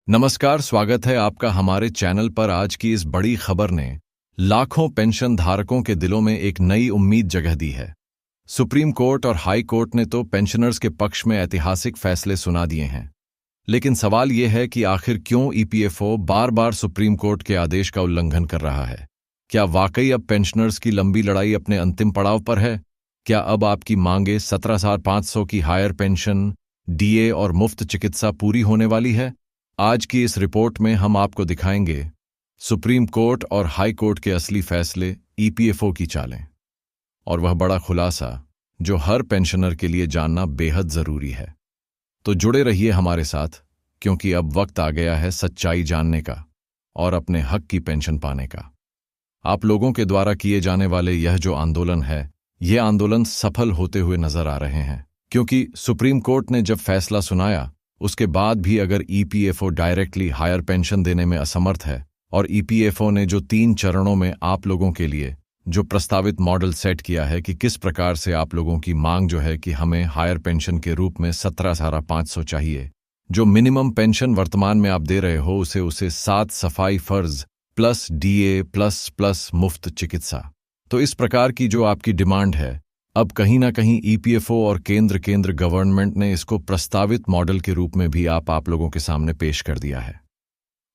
नमस्कार, स्वागत है आपका हमारे चैनल पर। आज की इस बड़ी खबर ने लाखों पेंशन धारकों के दिलों में एक नई उम्मीद जगह दी है। सुप्रीम कोर्ट और हाई कोर्ट ने तो पेंशनर्स के पक्ष में ऐतिहासिक फैसले सुना दिए हैं, लेकिन सवाल यह है कि आखिर क्यों ईपीएफओ बार बार सुप्रीम कोर्ट के आदेश का उल्लंघन कर रहा है। क्या वाकई अब पेंशनर्स की लंबी लड़ाई अपने अंतिम पड़ाव पर है? क्या अब आपकी मांगे 17,500 की हायर पेंशन, डीए और मुफ्त चिकित्सा पूरी होने वाली है? आज की इस रिपोर्ट में हम आपको दिखाएंगे सुप्रीम कोर्ट और हाई कोर्ट के असली फैसले, ईपीएफओ की चालें और वह बड़ा खुलासा जो हर पेंशनर के लिए जानना बेहद जरूरी है। तो जुड़े रहिए हमारे साथ, क्योंकि अब वक्त आ गया है सच्चाई जानने का और अपने हक की पेंशन पाने का। आप लोगों के द्वारा किए जाने वाले यह जो आंदोलन है, यह आंदोलन सफल होते हुए नजर आ रहे हैं, क्योंकि सुप्रीम कोर्ट ने जब फैसला सुनाया उसके बाद भी अगर ईपीएफओ डायरेक्टली हायर पेंशन देने में असमर्थ है और ईपीएफओ ने जो 3 चरणों में आप लोगों के लिए जो प्रस्तावित मॉडल सेट किया है कि किस प्रकार से आप लोगों की मांग जो है कि हमें हायर पेंशन के रूप में 17,500 चाहिए, जो मिनिमम पेंशन वर्तमान में आप दे रहे हो उसे 7 सफाई फर्ज प्लस डीए प्लस मुफ्त चिकित्सा। तो इस प्रकार की जो आपकी डिमांड है, अब कहीं ना कहीं ईपीएफओ और केंद्र गवर्नमेंट ने इसको प्रस्तावित मॉडल के रूप में भी आप लोगों के सामने पेश कर दिया है।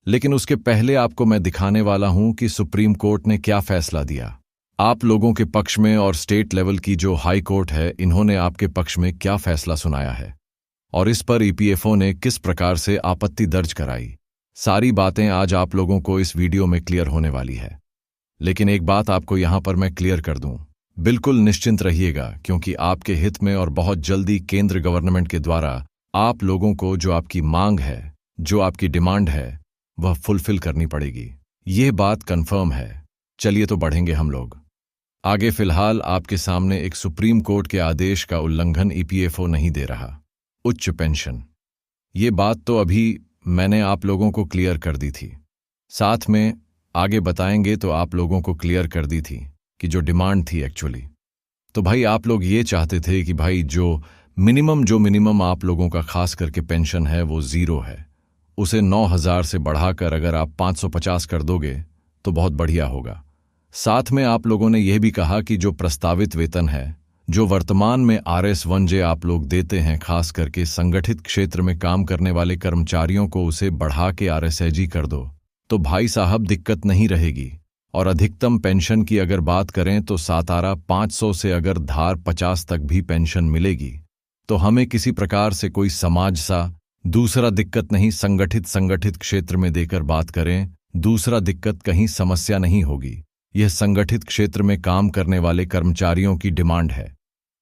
लेकिन उसके पहले आपको मैं दिखाने वाला हूं कि सुप्रीम कोर्ट ने क्या फैसला दिया आप लोगों के पक्ष में, और स्टेट लेवल की जो हाई कोर्ट है इन्होंने आपके पक्ष में क्या फैसला सुनाया है और इस पर ईपीएफओ ने किस प्रकार से आपत्ति दर्ज कराई। सारी बातें आज आप लोगों को इस वीडियो में क्लियर होने वाली है। लेकिन एक बात आपको यहां पर मैं क्लियर कर दूं, बिल्कुल निश्चिंत रहिएगा, क्योंकि आपके हित में और बहुत जल्दी केंद्र गवर्नमेंट के द्वारा आप लोगों को जो आपकी मांग है, जो आपकी डिमांड है, वह फुलफिल करनी पड़ेगी। यह बात कंफर्म है। चलिए तो बढ़ेंगे हम लोग आगे। फिलहाल आपके सामने एक सुप्रीम कोर्ट के आदेश का उल्लंघन ईपीएफओ नहीं दे रहा। उच्च पेंशन, ये बात तो अभी मैंने आप लोगों को क्लियर कर दी थी, साथ में आगे बताएंगे तो आप लोगों को क्लियर कर दी थी कि जो डिमांड थी एक्चुअली, तो भाई आप लोग ये चाहते थे कि भाई जो मिनिमम आप लोगों का खास करके पेंशन है वो 0 है, उसे 9,000 से बढ़ाकर अगर आप 550 कर दोगे तो बहुत बढ़िया होगा। साथ में आप लोगों ने यह भी कहा कि जो प्रस्तावित वेतन है, जो वर्तमान में RS1J आप लोग देते हैं, खास करके संगठित क्षेत्र में काम करने वाले कर्मचारियों को, उसे बढ़ा के RSAG कर दो तो भाई साहब दिक्कत नहीं रहेगी। और अधिकतम पेंशन की अगर बात करें तो 17,500 से अगर धार 50 तक भी पेंशन मिलेगी तो हमें किसी प्रकार से कोई समाज सा दूसरा दिक्कत नहीं, संगठित क्षेत्र में देकर बात करें, दूसरा दिक्कत कहीं समस्या नहीं होगी। यह संगठित क्षेत्र में काम करने वाले कर्मचारियों की डिमांड है,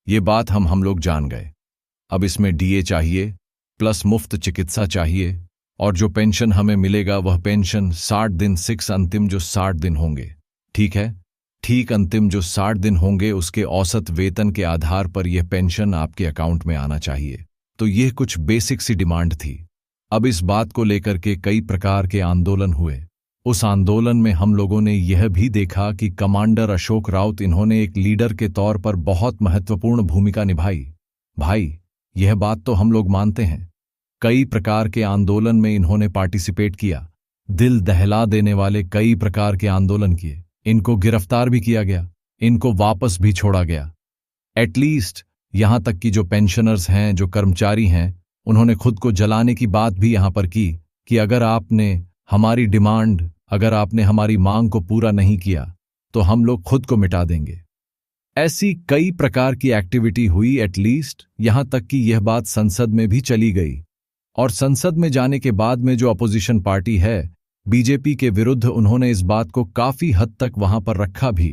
ये बात हम लोग जान गए। अब इसमें डीए चाहिए प्लस मुफ्त चिकित्सा चाहिए, और जो पेंशन हमें मिलेगा वह पेंशन 60 दिन 6 अंतिम जो 60 दिन होंगे, ठीक है, ठीक अंतिम जो 60 दिन होंगे उसके औसत वेतन के आधार पर यह पेंशन आपके अकाउंट में आना चाहिए। तो यह कुछ बेसिक सी डिमांड थी। अब इस बात को लेकर के कई प्रकार के आंदोलन हुए। उस आंदोलन में हम लोगों ने यह भी देखा कि कमांडर अशोक राउत, इन्होंने एक लीडर के तौर पर बहुत महत्वपूर्ण भूमिका निभाई। भाई यह बात तो हम लोग मानते हैं, कई प्रकार के आंदोलन में इन्होंने पार्टिसिपेट किया, दिल दहला देने वाले कई प्रकार के आंदोलन किए, इनको गिरफ्तार भी किया गया, इनको वापस भी छोड़ा गया। एटलीस्ट यहां तक कि जो पेंशनर्स हैं, जो कर्मचारी हैं, उन्होंने खुद को जलाने की बात भी यहां पर की कि अगर आपने हमारी डिमांड, अगर आपने हमारी मांग को पूरा नहीं किया तो हम लोग खुद को मिटा देंगे। ऐसी कई प्रकार की एक्टिविटी हुई। एटलीस्ट यहां तक कि यह बात संसद में भी चली गई, और संसद में जाने के बाद में जो अपोजिशन पार्टी है बीजेपी के विरुद्ध, उन्होंने इस बात को काफी हद तक वहां पर रखा भी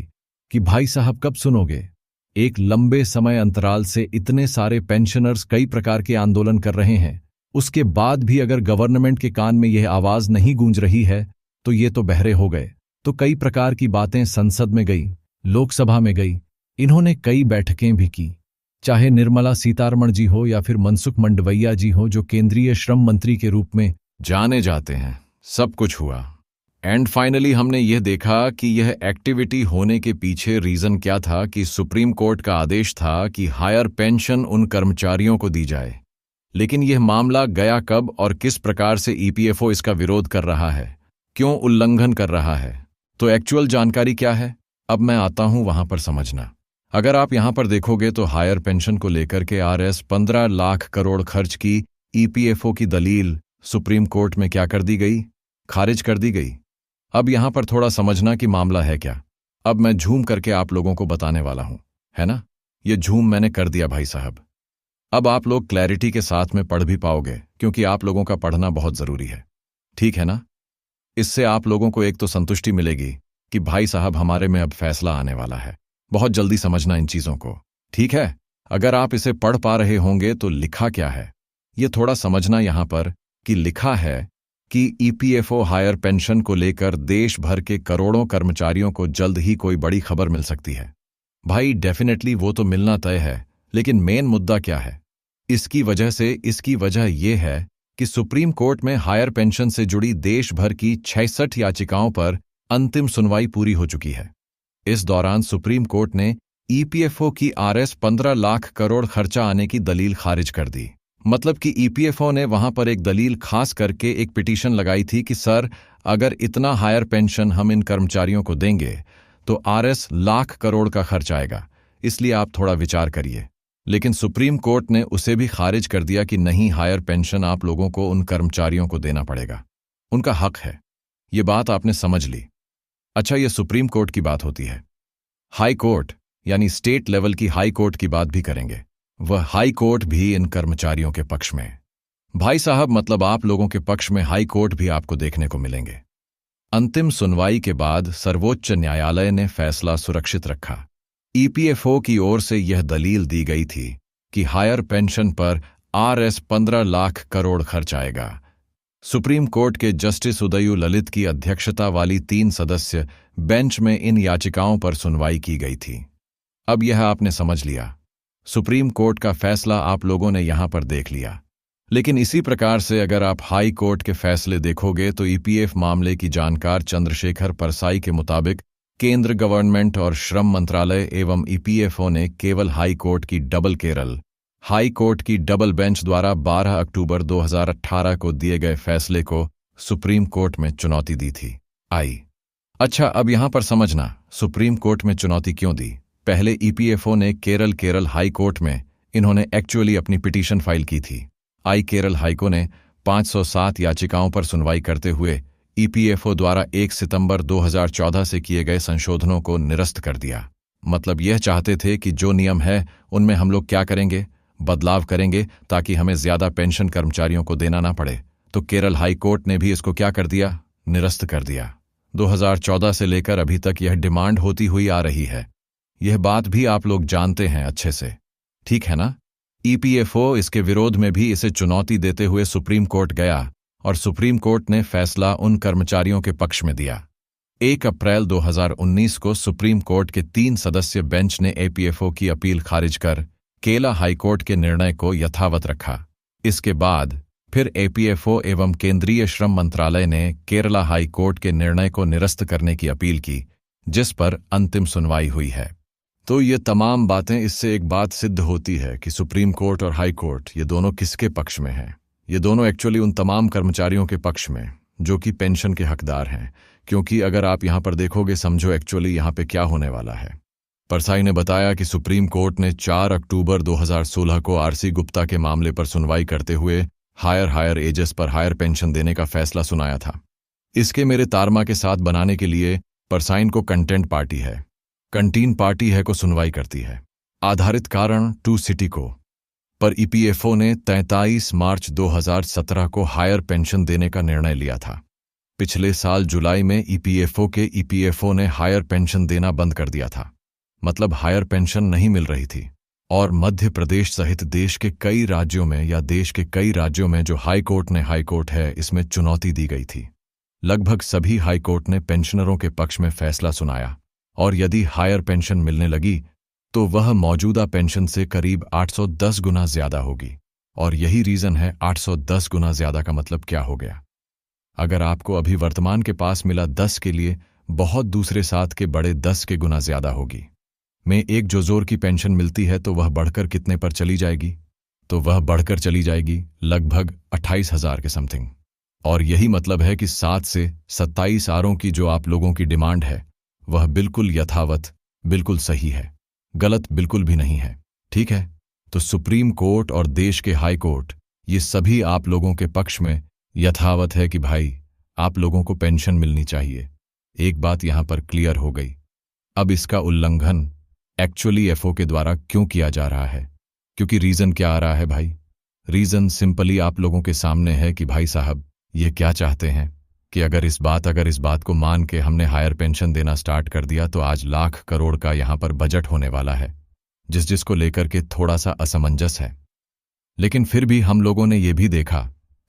कि भाई साहब कब सुनोगे, एक लंबे समय अंतराल से इतने सारे पेंशनर्स कई प्रकार के आंदोलन कर रहे हैं, उसके बाद भी अगर गवर्नमेंट के कान में यह आवाज नहीं गूंज रही है तो ये तो बहरे हो गए। तो कई प्रकार की बातें संसद में गई, लोकसभा में गई, इन्होंने कई बैठकें भी की, चाहे निर्मला सीतारमण जी हो या फिर मनसुख मंडवैया जी हो, जो केंद्रीय श्रम मंत्री के रूप में जाने जाते हैं। सब कुछ हुआ एंड फाइनली हमने यह देखा कि यह एक्टिविटी होने के पीछे रीजन क्या था कि सुप्रीम कोर्ट का आदेश था कि हायर पेंशन उन कर्मचारियों को दी जाए लेकिन यह मामला गया कब और किस प्रकार से ईपीएफओ इसका विरोध कर रहा है, क्यों उल्लंघन कर रहा है, तो एक्चुअल जानकारी क्या है, अब मैं आता हूं वहां पर समझना। अगर आप यहां पर देखोगे तो हायर पेंशन को लेकर के आरएस 15 लाख करोड़ खर्च की ईपीएफओ की दलील सुप्रीम कोर्ट में क्या कर दी गई, खारिज कर दी गई। अब यहां पर थोड़ा समझना कि मामला है क्या। अब मैं झूम करके आप लोगों को बताने वाला हूं, है ना। ये झूम मैंने कर दिया भाई साहब। अब आप लोग क्लैरिटी के साथ में पढ़ भी पाओगे, क्योंकि आप लोगों का पढ़ना बहुत जरूरी है, ठीक है ना। इससे आप लोगों को एक तो संतुष्टि मिलेगी कि भाई साहब हमारे में अब फैसला आने वाला है। बहुत जल्दी समझना इन चीजों को, ठीक है। अगर आप इसे पढ़ पा रहे होंगे तो लिखा क्या है ये थोड़ा समझना यहां पर, कि लिखा है कि ईपीएफओ हायर पेंशन को लेकर देश भर के करोड़ों कर्मचारियों को जल्द ही कोई बड़ी खबर मिल सकती है। भाई डेफिनेटली वो तो मिलना तय है, लेकिन मेन मुद्दा क्या है इसकी वजह यह है कि सुप्रीम कोर्ट में हायर पेंशन से जुड़ी देश भर की 66 याचिकाओं पर अंतिम सुनवाई पूरी हो चुकी है। इस दौरान सुप्रीम कोर्ट ने ईपीएफओ की आरएस 15 लाख करोड़ खर्चा आने की दलील खारिज कर दी। मतलब कि ईपीएफओ ने वहां पर एक दलील खास करके एक पिटीशन लगाई थी कि सर अगर इतना हायर पेंशन हम इन कर्मचारियों को देंगे तो आरएस लाख करोड़ का खर्च आएगा, इसलिए आप थोड़ा विचार करिए। लेकिन सुप्रीम कोर्ट ने उसे भी खारिज कर दिया कि नहीं, हायर पेंशन आप लोगों को उन कर्मचारियों को देना पड़ेगा, उनका हक है। ये बात आपने समझ ली। अच्छा, ये सुप्रीम कोर्ट की बात होती है। हाई कोर्ट यानी स्टेट लेवल की हाई कोर्ट की बात भी करेंगे। वह हाई कोर्ट भी इन कर्मचारियों के पक्ष में, भाई साहब मतलब आप लोगों के पक्ष में हाई कोर्ट भी आपको देखने को मिलेंगे। अंतिम सुनवाई के बाद सर्वोच्च न्यायालय ने फैसला सुरक्षित रखा। ईपीएफओ की ओर से यह दलील दी गई थी कि हायर पेंशन पर आरएस 15 लाख करोड़ खर्च आएगा। सुप्रीम कोर्ट के जस्टिस उदयू ललित की अध्यक्षता वाली 3 सदस्य बेंच में इन याचिकाओं पर सुनवाई की गई थी। अब यह आपने समझ लिया, सुप्रीम कोर्ट का फैसला आप लोगों ने यहां पर देख लिया। लेकिन इसी प्रकार से अगर आप हाई कोर्ट के फैसले देखोगे तो ईपीएफ मामले की जानकार चंद्रशेखर परसाई के मुताबिक केंद्र गवर्नमेंट और श्रम मंत्रालय एवं ईपीएफओ ने केवल हाई कोर्ट की डबल बेंच द्वारा 12 अक्टूबर 2018 को दिए गए फैसले को सुप्रीम कोर्ट में चुनौती दी थी। अच्छा, अब यहां पर समझना सुप्रीम कोर्ट में चुनौती क्यों दी। पहले ईपीएफओ ने केरल हाई कोर्ट में इन्होंने एक्चुअली अपनी पिटीशन फाइल की थी। केरल हाईको ने 507 याचिकाओं पर सुनवाई करते हुए ईपीएफओ द्वारा 1 सितंबर 2014 से किए गए संशोधनों को निरस्त कर दिया। मतलब यह चाहते थे कि जो नियम है उनमें हम लोग क्या करेंगे, बदलाव करेंगे ताकि हमें ज्यादा पेंशन कर्मचारियों को देना ना पड़े। तो केरल हाई कोर्ट ने भी इसको क्या कर दिया, निरस्त कर दिया। 2014 से लेकर अभी तक यह डिमांड होती हुई आ रही है। यह बात भी आप लोग जानते हैं अच्छे से, ठीक है ना। ईपीएफओ इसके विरोध में भी इसे चुनौती देते हुए सुप्रीम कोर्ट गया और सुप्रीम कोर्ट ने फैसला उन कर्मचारियों के पक्ष में दिया। 1 अप्रैल 2019 को सुप्रीम कोर्ट के 3 सदस्य बेंच ने ईपीएफओ की अपील खारिज कर केरला हाईकोर्ट के निर्णय को यथावत रखा। इसके बाद फिर ईपीएफओ एवं केंद्रीय श्रम मंत्रालय ने केरला हाई कोर्ट के निर्णय को निरस्त करने की अपील की, जिस पर अंतिम सुनवाई हुई है। तो ये तमाम बातें, इससे एक बात सिद्ध होती है कि सुप्रीम कोर्ट और हाई कोर्ट ये दोनों किसके पक्ष में हैं। ये दोनों एक्चुअली उन तमाम कर्मचारियों के पक्ष में जो कि पेंशन के हकदार हैं। क्योंकि अगर आप यहाँ पर देखोगे, समझो एक्चुअली यहाँ पे क्या होने वाला है। परसाई ने बताया कि सुप्रीम कोर्ट ने 4 अक्टूबर 2016 को आरसी गुप्ता के मामले पर सुनवाई करते हुए हायर एजेस पर हायर पेंशन देने का फैसला सुनाया था। इसके मेरे तारमा के साथ बनाने के लिए परसाइन को कंटेंट पार्टी है, कंटीन पार्टी है को सुनवाई करती है। आधारित कारण 2 सिटी को पर ईपीएफओ ने 33 मार्च 2017 को हायर पेंशन देने का निर्णय लिया था। पिछले साल जुलाई में ईपीएफओ ने हायर पेंशन देना बंद कर दिया था। मतलब हायर पेंशन नहीं मिल रही थी और मध्य प्रदेश सहित देश के कई राज्यों में जो हाई कोर्ट है इसमें चुनौती दी गई थी। लगभग सभी हाई कोर्ट ने पेंशनरों के पक्ष में फैसला सुनाया और यदि हायर पेंशन मिलने लगी तो वह मौजूदा पेंशन से करीब 810 गुना ज्यादा होगी। और यही रीजन है 810 गुना ज्यादा का मतलब क्या हो गया। अगर आपको अभी वर्तमान के पास मिला 10 के लिए बहुत दूसरे साथ के बड़े 10 के गुना ज्यादा होगी। में एक जो जोर की पेंशन मिलती है तो वह बढ़कर कितने पर चली जाएगी, तो वह बढ़कर चली जाएगी लगभग 28,000 के समथिंग। और यही मतलब है कि 7 से 27 आरों की जो आप लोगों की डिमांड है वह बिल्कुल यथावत, बिल्कुल सही है, गलत बिल्कुल भी नहीं है। ठीक है, तो सुप्रीम कोर्ट और देश के हाई कोर्ट ये सभी आप लोगों के पक्ष में यथावत है कि भाई आप लोगों को पेंशन मिलनी चाहिए। एक बात यहां पर क्लियर हो गई। अब इसका उल्लंघन एक्चुअली एफओ के द्वारा क्यों किया जा रहा है? क्योंकि रीजन क्या आ रहा है भाई? रीजन सिंपली आप लोगों के सामने है कि भाई साहब ये क्या चाहते हैं कि अगर इस बात को मान के हमने हायर पेंशन देना स्टार्ट कर दिया तो आज लाख करोड़ का यहां पर बजट होने वाला है, जिसको लेकर के थोड़ा सा असमंजस है। लेकिन फिर भी हम लोगों ने ये भी देखा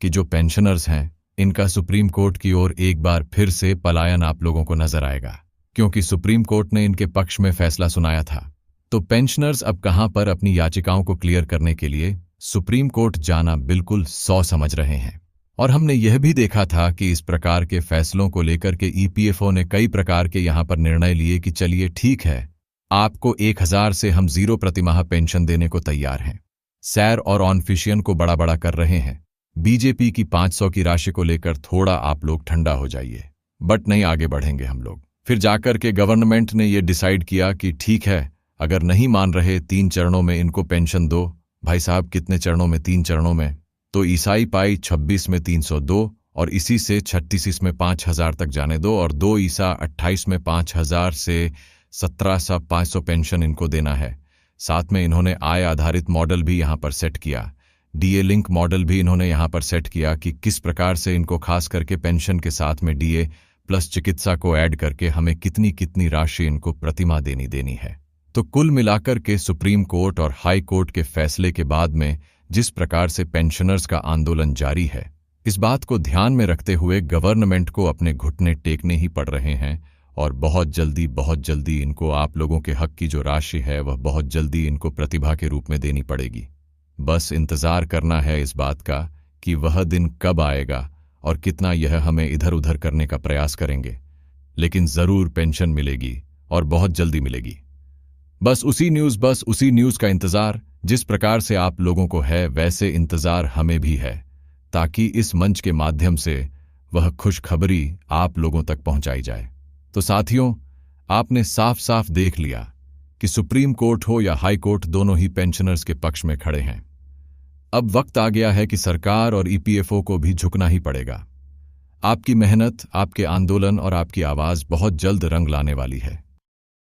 कि जो पेंशनर्स हैं इनका सुप्रीम कोर्ट की ओर एक बार फिर से पलायन आप लोगों को नजर आएगा, क्योंकि सुप्रीम कोर्ट ने इनके पक्ष में फैसला सुनाया था। तो पेंशनर्स अब कहां पर अपनी याचिकाओं को क्लियर करने के लिए सुप्रीम कोर्ट जाना बिल्कुल सौ समझ रहे हैं। और हमने यह भी देखा था कि इस प्रकार के फैसलों को लेकर के ईपीएफओ ने कई प्रकार के यहां पर निर्णय लिए कि चलिए ठीक है, आपको 1,000 से हम 0 प्रतिमाह पेंशन देने को तैयार हैं। सैर और ऑनफिशियन को बड़ा बड़ा कर रहे हैं। बीजेपी की 500 की राशि को लेकर थोड़ा आप लोग ठंडा हो जाइए, बट नहीं आगे बढ़ेंगे हम लोग। फिर जाकर के गवर्नमेंट ने यह डिसाइड किया कि ठीक है, अगर नहीं मान रहे 3 चरणों में इनको पेंशन दो। भाई साहब कितने चरणों में? 3 चरणों में। तो ईसाई पाई 26 में 302 और इसी से 36 में 5,000 तक जाने दो, और 2 ईसा 28 में 5,000 से 17,500 पेंशन इनको देना है। साथ में इन्होंने आय आधारित मॉडल भी यहाँ पर सेट किया, डीए लिंक मॉडल भी इन्होंने यहाँ पर सेट किया कि किस प्रकार से इनको खास करके पेंशन के साथ में डीए प्लस चिकित्सा को ऐड करके हमें कितनी कितनी राशि इनको प्रतिमाह देनी है। तो कुल मिलाकर के सुप्रीम कोर्ट और हाई कोर्ट के फैसले के बाद में जिस प्रकार से पेंशनर्स का आंदोलन जारी है, इस बात को ध्यान में रखते हुए गवर्नमेंट को अपने घुटने टेकने ही पड़ रहे हैं। और बहुत जल्दी इनको आप लोगों के हक की जो राशि है वह बहुत जल्दी इनको प्रतिभा के रूप में देनी पड़ेगी। बस इंतजार करना है इस बात का कि वह दिन कब आएगा और कितना यह हमें इधर उधर करने का प्रयास करेंगे, लेकिन जरूर पेंशन मिलेगी और बहुत जल्दी मिलेगी। बस उसी न्यूज़ का इंतजार जिस प्रकार से आप लोगों को है वैसे इंतजार हमें भी है, ताकि इस मंच के माध्यम से वह खुशखबरी आप लोगों तक पहुंचाई जाए। तो साथियों, आपने साफ साफ देख लिया कि सुप्रीम कोर्ट हो या हाई कोर्ट दोनों ही पेंशनर्स के पक्ष में खड़े हैं। अब वक्त आ गया है कि सरकार और ईपीएफओ को भी झुकना ही पड़ेगा। आपकी मेहनत, आपके आंदोलन और आपकी आवाज बहुत जल्द रंग लाने वाली है।